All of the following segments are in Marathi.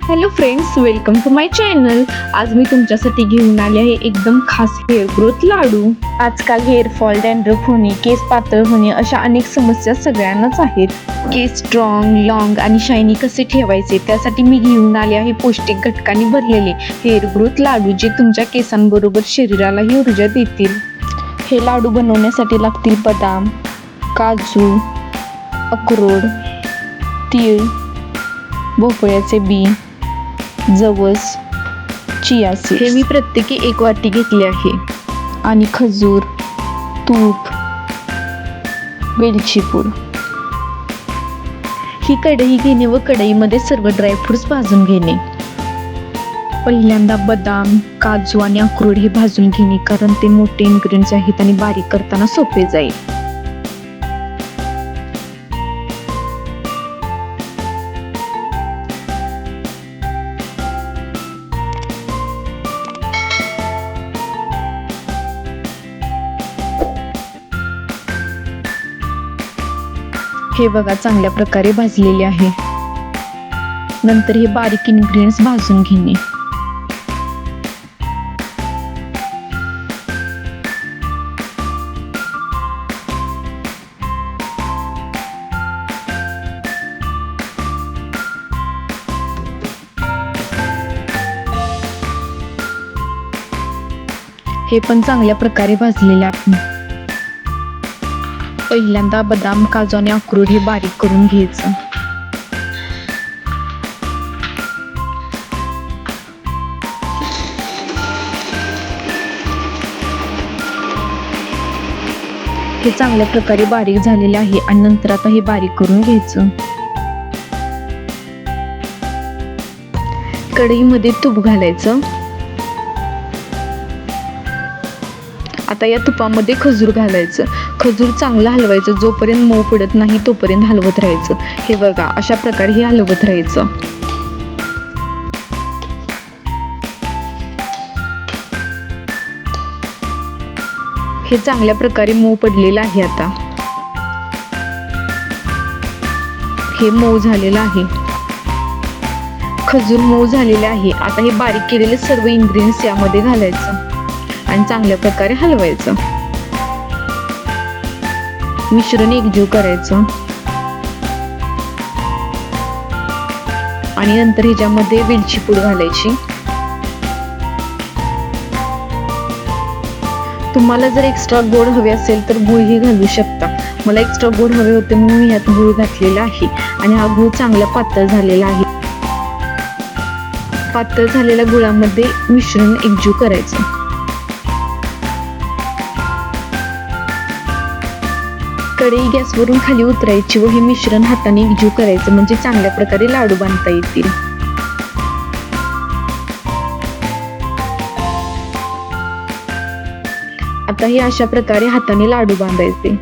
Hello friends, welcome to my channel. आज मी तुमच्यासाठी घेऊन आले आहे एकदम खास हेअर ग्रोथ लाडू. आजकाल हेअर फॉल, डॅन्ड्रफ होणे, केस पातळ होणे अशा अनेक समस्या सगळ्यांनाच आहेत. केस स्ट्रॉंग, लॉंग आणि शायनी कसे ठेवायचे त्यासाठी मी घेऊन आले आहे पौष्टिक घटकांनी भरलेले हेअर ग्रोथ लाडू, जे तुमच्या केसांबरोबर शरीरालाही ऊर्जा देतील. हे लाडू बनवण्यासाठी लागतील बदाम, काजू, अक्रोड, तीळ, भोपळ्याचे बी, जवस, चिया सीड्स. हे मी प्रत्येकी 1 वाटी घेतले आहे. आणि खजूर, तूप, वेलची पूड. ही कढई घेणे व कढईमध्ये सर्व ड्रायफ्रुट्स भाजून घेणे. पहिल्यांदा बदाम, काजू आणि अक्रोड हे भाजून घेणे, कारण ते मोठे इन्ग्रेडियंट्स आहेत आणि बारीक करताना सोपे जाईल. हे बघा, चांगल्या प्रकारे भाजलेले आहे. नंतर हे बारीक इन्ग्रेडियंट्स भाजून घेणे. हे पण चांगल्या प्रकारे भाजलेले आहे. पहिल्यांदा बदाम, काजू आणि अक्रोड हे बारीक करून घ्यायचं. हे चांगल्या प्रकारे बारीक झालेले आहे आणि नंतर आता हे बारीक करून घ्यायचं. कढईमध्ये तूप घालायचं. आता या तुपामध्ये खजूर घालायचं. खजूर चांगलं हलवायचं, जोपर्यंत मऊ पडत नाही तोपर्यंत हलवत राहायचं. हे बघा, अशा प्रकारे हे हलवत राहायचं. हे चांगल्या प्रकारे मऊ पडलेलं आहे. आता हे मऊ झालेलं आहे. खजूर मऊ झालेले आहे. आता हे बारीक केलेले सर्व इन्ग्रेडियंट्स यामध्ये घालायचं आणि चांगल्या प्रकारे हलवायचं. मिश्रण एकजीव करायचं आणि नंतर ह्याच्यामध्ये वेलची पूड घालायची. तुम्हाला जर एक्स्ट्रा गोड हवे असेल तर गूळही घालू शकता. मला एक्स्ट्रा गोड हवे होते म्हणून मी यात गूळ घातलेला आहे. आणि हा गूळ चांगला पातळ झालेला आहे. पातळ झालेल्या गुळामध्ये मिश्रण एकजीव करायचं. कढई गॅसवरून खाली उतरायची व हे मिश्रण हाताने एकजीव करायचं, म्हणजे चांगल्या प्रकारे लाडू बांधता येतील. आता हे अशा प्रकारे हाताने लाडू बांधायचे.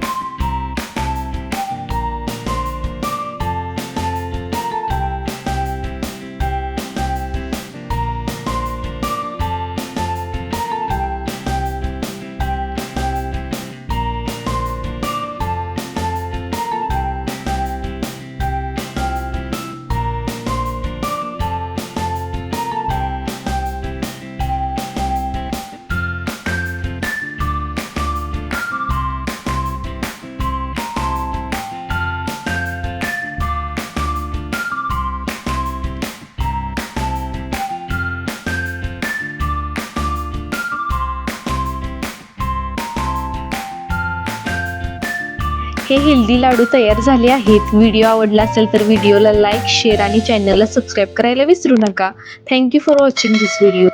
हे हेल्दी लाडू तयार झाले आहेत. व्हिडिओ आवडला असेल तर व्हिडिओला लाईक, शेअर आणि चॅनलला सबस्क्राईब करायला विसरू नका. Thank you for watching this video.